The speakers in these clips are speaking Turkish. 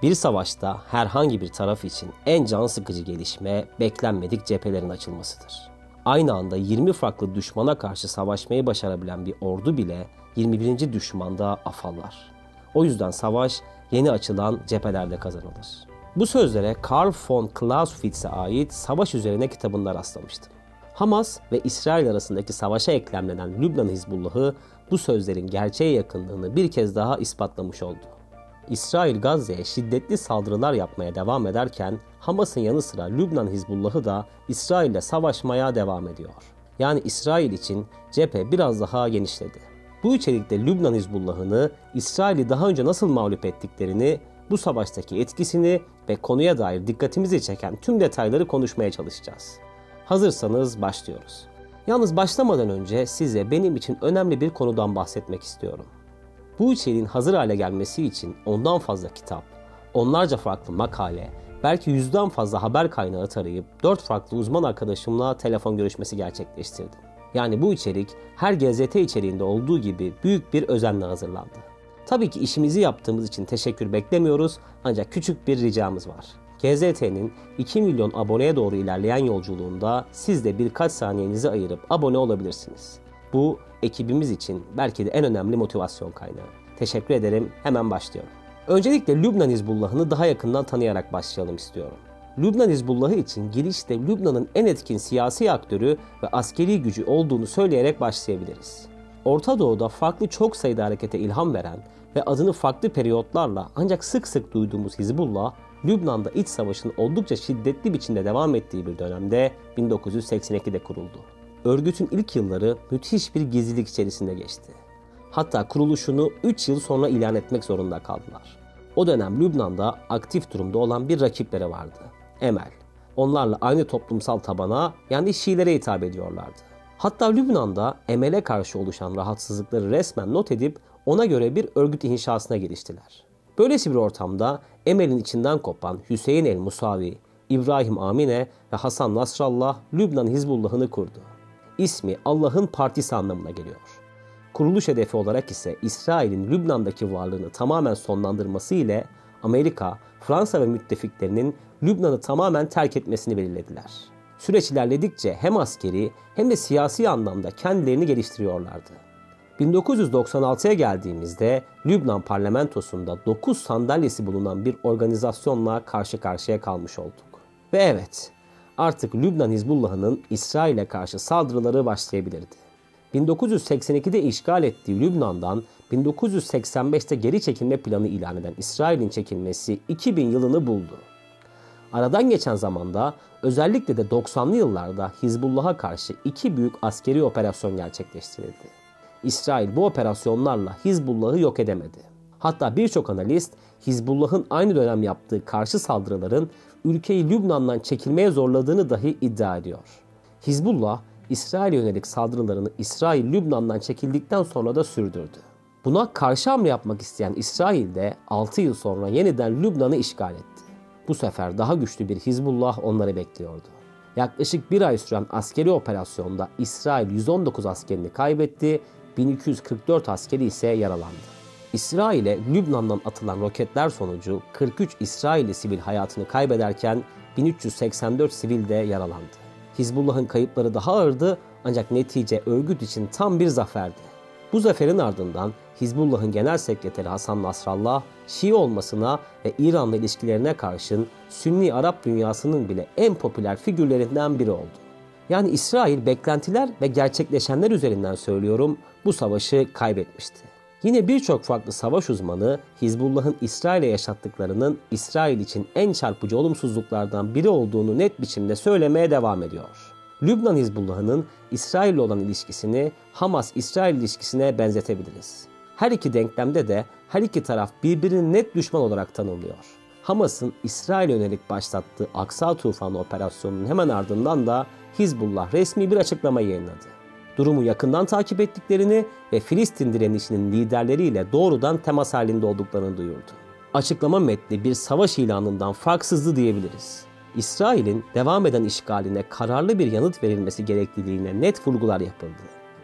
Bir savaşta herhangi bir taraf için en can sıkıcı gelişme beklenmedik cephelerin açılmasıdır. Aynı anda 20 farklı düşmana karşı savaşmayı başarabilen bir ordu bile 21. düşmanda afallar. O yüzden savaş yeni açılan cephelerde kazanılır. Bu sözlere Karl von Clausewitz'e ait Savaş Üzerine kitabında rastlamıştım. Hamas ve İsrail arasındaki savaşa eklemlenen Lübnan Hizbullah'ı bu sözlerin gerçeğe yakınlığını bir kez daha ispatlamış oldu. İsrail Gazze'ye şiddetli saldırılar yapmaya devam ederken Hamas'ın yanı sıra Lübnan Hizbullah'ı da İsrail'le savaşmaya devam ediyor. Yani İsrail için cephe biraz daha genişledi. Bu içerikte Lübnan Hizbullah'ını İsrail'i daha önce nasıl mağlup ettiklerini, bu savaştaki etkisini ve konuya dair dikkatimizi çeken tüm detayları konuşmaya çalışacağız. Hazırsanız başlıyoruz. Yalnız başlamadan önce size benim için önemli bir konudan bahsetmek istiyorum. Bu içeriğin hazır hale gelmesi için ondan fazla kitap, onlarca farklı makale, belki 100'den fazla haber kaynağı tarayıp 4 farklı uzman arkadaşımla telefon görüşmesi gerçekleştirdim. Yani bu içerik her GZT içeriğinde olduğu gibi büyük bir özenle hazırlandı. Tabii ki işimizi yaptığımız için teşekkür beklemiyoruz ancak küçük bir ricamız var. GZT'nin 2 milyon aboneye doğru ilerleyen yolculuğunda siz de birkaç saniyenizi ayırıp abone olabilirsiniz. Bu ekibimiz için belki de en önemli motivasyon kaynağı. Teşekkür ederim, hemen başlıyorum. Öncelikle Lübnan Hizbullah'ını daha yakından tanıyarak başlayalım istiyorum. Lübnan Hizbullah'ı için girişte Lübnan'ın en etkin siyasi aktörü ve askeri gücü olduğunu söyleyerek başlayabiliriz. Orta Doğu'da farklı çok sayıda harekete ilham veren ve adını farklı periyotlarla ancak sık sık duyduğumuz Hizbullah, Lübnan'da iç savaşın oldukça şiddetli biçimde devam ettiği bir dönemde 1982'de kuruldu. Örgütün ilk yılları müthiş bir gizlilik içerisinde geçti. Hatta kuruluşunu 3 yıl sonra ilan etmek zorunda kaldılar. O dönem Lübnan'da aktif durumda olan bir rakipleri vardı. Emel. Onlarla aynı toplumsal tabana yani Şiilere hitap ediyorlardı. Hatta Lübnan'da Emel'e karşı oluşan rahatsızlıkları resmen not edip ona göre bir örgüt inşasına giriştiler. Böylesi bir ortamda Emel'in içinden kopan Hüseyin el-Musavi, İbrahim Amine ve Hasan Nasrallah Lübnan Hizbullah'ını kurdu. İsmi Allah'ın partisi anlamına geliyor. Kuruluş hedefi olarak ise İsrail'in Lübnan'daki varlığını tamamen sonlandırması ile Amerika, Fransa ve müttefiklerinin Lübnan'ı tamamen terk etmesini belirlediler. Süreç ilerledikçe hem askeri hem de siyasi anlamda kendilerini geliştiriyorlardı. 1996'ya geldiğimizde Lübnan parlamentosunda 9 sandalyesi bulunan bir organizasyonla karşı karşıya kalmış olduk. Ve evet, artık Lübnan Hizbullah'ının İsrail'e karşı saldırıları başlayabilirdi. 1982'de işgal ettiği Lübnan'dan 1985'te geri çekilme planı ilan eden İsrail'in çekilmesi 2000 yılını buldu. Aradan geçen zamanda özellikle de 90'lı yıllarda Hizbullah'a karşı 2 büyük askeri operasyon gerçekleştirildi. İsrail bu operasyonlarla Hizbullah'ı yok edemedi. Hatta birçok analist Hizbullah'ın aynı dönem yaptığı karşı saldırıların ülkeyi Lübnan'dan çekilmeye zorladığını dahi iddia ediyor. Hizbullah, İsrail'e yönelik saldırılarını İsrail Lübnan'dan çekildikten sonra da sürdürdü. Buna karşı hamle yapmak isteyen İsrail de 6 yıl sonra yeniden Lübnan'ı işgal etti. Bu sefer daha güçlü bir Hizbullah onları bekliyordu. Yaklaşık bir ay süren askeri operasyonda İsrail 119 askerini kaybetti, 1244 askeri ise yaralandı. İsrail'e Lübnan'dan atılan roketler sonucu 43 İsrailli sivil hayatını kaybederken 1384 sivil de yaralandı. Hizbullah'ın kayıpları daha ağırdı ancak netice örgüt için tam bir zaferdi. Bu zaferin ardından Hizbullah'ın genel sekreteri Hasan Nasrallah, Şii olmasına ve İran'la ilişkilerine karşın Sünni Arap dünyasının bile en popüler figürlerinden biri oldu. Yani İsrail beklentiler ve gerçekleşenler üzerinden söylüyorum bu savaşı kaybetmişti. Yine birçok farklı savaş uzmanı Hizbullah'ın İsrail'e yaşattıklarının İsrail için en çarpıcı olumsuzluklardan biri olduğunu net biçimde söylemeye devam ediyor. Lübnan Hizbullah'ının İsrail'le olan ilişkisini Hamas-İsrail ilişkisine benzetebiliriz. Her iki denklemde de her iki taraf birbirini net düşman olarak tanımlıyor. Hamas'ın İsrail'e yönelik başlattığı Aksa Tufanı operasyonunun hemen ardından da Hizbullah resmi bir açıklama yayınladı. Durumu yakından takip ettiklerini ve Filistin direnişinin liderleriyle doğrudan temas halinde olduklarını duyurdu. Açıklama metni bir savaş ilanından farksızdı diyebiliriz. İsrail'in devam eden işgaline kararlı bir yanıt verilmesi gerekliliğine net vurgular yapıldı.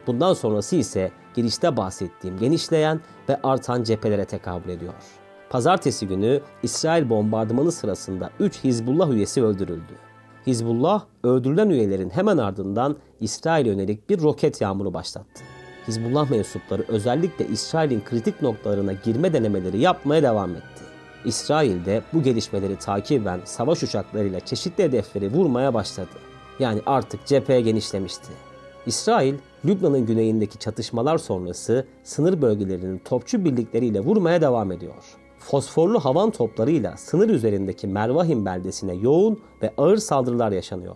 Bundan sonrası ise girişte bahsettiğim genişleyen ve artan cephelere tekabül ediyor. Pazartesi günü İsrail bombardımanı sırasında 3 Hizbullah üyesi öldürüldü. Hizbullah öldürülen üyelerin hemen ardından İsrail'e yönelik bir roket yağmuru başlattı. Hizbullah mensupları özellikle İsrail'in kritik noktalarına girme denemeleri yapmaya devam etti. İsrail de bu gelişmeleri takiben savaş uçaklarıyla çeşitli hedefleri vurmaya başladı. Yani artık cepheye genişlemişti. İsrail, Lübnan'ın güneyindeki çatışmalar sonrası sınır bölgelerinin topçu birlikleriyle vurmaya devam ediyor. Fosforlu havan toplarıyla sınır üzerindeki Mervahim beldesine yoğun ve ağır saldırılar yaşanıyor.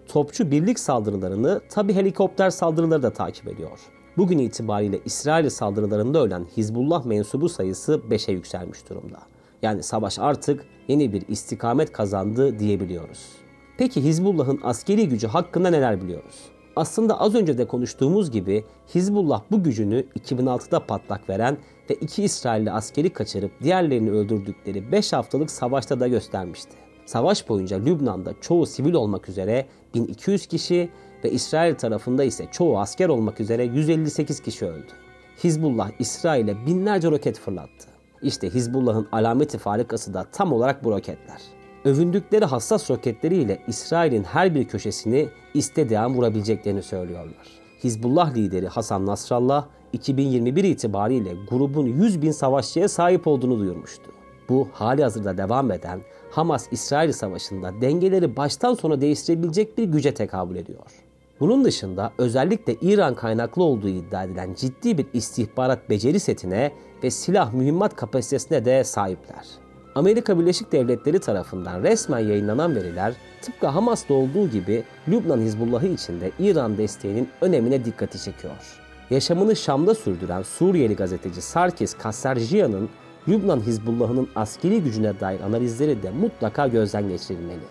Topçu birlik saldırılarını tabi helikopter saldırıları da takip ediyor. Bugün itibariyle İsrail saldırılarında ölen Hizbullah mensubu sayısı 5'e yükselmiş durumda. Yani savaş artık yeni bir istikamet kazandı diyebiliyoruz. Peki Hizbullah'ın askeri gücü hakkında neler biliyoruz? Aslında az önce de konuştuğumuz gibi Hizbullah bu gücünü 2006'da patlak veren ve 2 İsrailli askeri kaçırıp diğerlerini öldürdükleri 5 haftalık savaşta da göstermişti. Savaş boyunca Lübnan'da çoğu sivil olmak üzere 1200 kişi ve İsrail tarafında ise çoğu asker olmak üzere 158 kişi öldü. Hizbullah İsrail'e binlerce roket fırlattı. İşte Hizbullah'ın alameti farikası da tam olarak bu roketler. Övündükleri hassas roketleriyle İsrail'in her bir köşesini istediği an vurabileceklerini söylüyorlar. Hizbullah lideri Hasan Nasrallah 2021 itibariyle grubun 100.000 savaşçıya sahip olduğunu duyurmuştu. Bu halihazırda devam eden Hamas-İsrail savaşında dengeleri baştan sona değiştirebilecek bir güce tekabül ediyor. Bunun dışında özellikle İran kaynaklı olduğu iddia edilen ciddi bir istihbarat beceri setine ve silah mühimmat kapasitesine de sahipler. Amerika Birleşik Devletleri tarafından resmen yayınlanan veriler tıpkı Hamas'ta olduğu gibi Lübnan Hizbullah'ı içinde İran desteğinin önemine dikkati çekiyor. Yaşamını Şam'da sürdüren Suriyeli gazeteci Sarkis Kassarjian'ın Lübnan Hizbullah'ının askeri gücüne dair analizleri de mutlaka gözden geçirilmeli.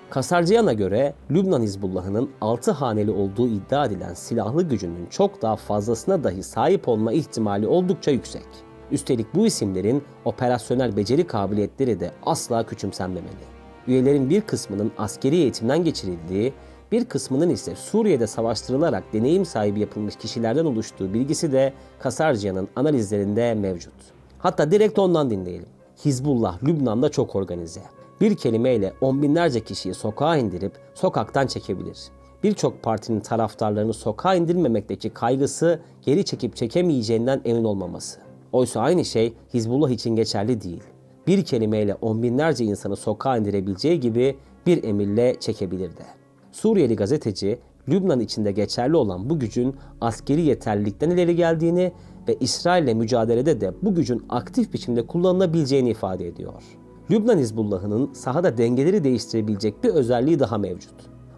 Kassarjian'a göre Lübnan Hizbullah'ının 6 haneli olduğu iddia edilen silahlı gücünün çok daha fazlasına dahi sahip olma ihtimali oldukça yüksek. Üstelik bu isimlerin operasyonel beceri kabiliyetleri de asla küçümsenmemeli. Üyelerin bir kısmının askeri eğitimden geçirildiği, bir kısmının ise Suriye'de savaştırılarak deneyim sahibi yapılmış kişilerden oluştuğu bilgisi de Kassarjian'ın analizlerinde mevcut. Hatta direkt ondan dinleyelim. Hizbullah Lübnan'da çok organize. Bir kelimeyle on binlerce kişiyi sokağa indirip sokaktan çekebilir. Birçok partinin taraftarlarını sokağa indirmemekteki kaygısı geri çekip çekemeyeceğinden emin olmaması. Oysa aynı şey Hizbullah için geçerli değil. Bir kelimeyle on binlerce insanı sokağa indirebileceği gibi bir emirle çekebilir de. Suriyeli gazeteci, Lübnan içinde geçerli olan bu gücün askeri yeterlilikten ileri geldiğini ve İsrail'le mücadelede de bu gücün aktif biçimde kullanılabileceğini ifade ediyor. Lübnan Hizbullah'ının sahada dengeleri değiştirebilecek bir özelliği daha mevcut.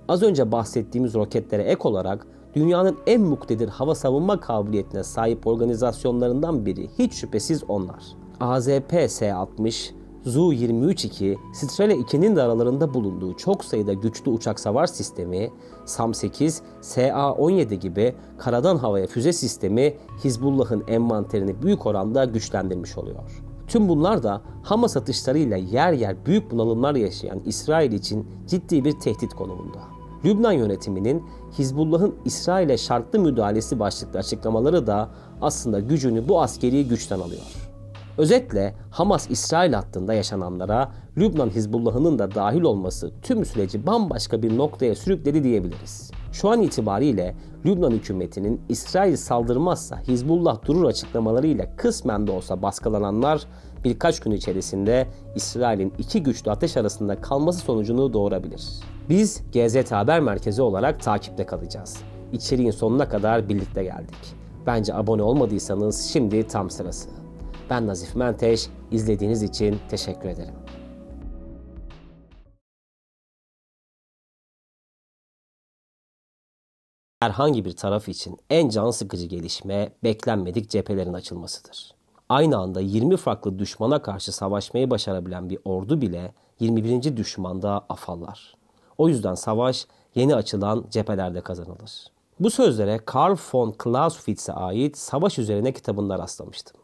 Az önce bahsettiğimiz roketlere ek olarak dünyanın en muktedir hava savunma kabiliyetine sahip organizasyonlarından biri hiç şüphesiz onlar. AZP-S-60, Zu-23-2, Strela-2'nin de aralarında bulunduğu çok sayıda güçlü uçak savar sistemi, SAM-8, SA-17 gibi karadan havaya füze sistemi Hizbullah'ın envanterini büyük oranda güçlendirmiş oluyor. Tüm bunlar da Hamas atışlarıyla yer yer büyük bunalımlar yaşayan İsrail için ciddi bir tehdit konumunda. Lübnan yönetiminin Hizbullah'ın İsrail'e şartlı müdahalesi başlıklı açıklamaları da aslında gücünü bu askeri güçten alıyor. Özetle Hamas-İsrail hattında yaşananlara Lübnan Hizbullah'ının da dahil olması tüm süreci bambaşka bir noktaya sürükledi diyebiliriz. Şu an itibariyle Lübnan hükümetinin İsrail saldırmazsa Hizbullah durur açıklamalarıyla kısmen de olsa baskılananlar birkaç gün içerisinde İsrail'in iki güçlü ateş arasında kalması sonucunu doğurabilir. Biz GZT Haber Merkezi olarak takipte kalacağız. İçeriğin sonuna kadar birlikte geldik. Bence abone olmadıysanız şimdi tam sırası. Ben Nazif Menteş, izlediğiniz için teşekkür ederim. Herhangi bir taraf için en can sıkıcı gelişme beklenmedik cephelerin açılmasıdır. Aynı anda 20 farklı düşmana karşı savaşmayı başarabilen bir ordu bile 21. düşmanda afallar. O yüzden savaş yeni açılan cephelerde kazanılır. Bu sözlere Karl von Clausewitz'e ait Savaş Üzerine kitabında rastlamıştım.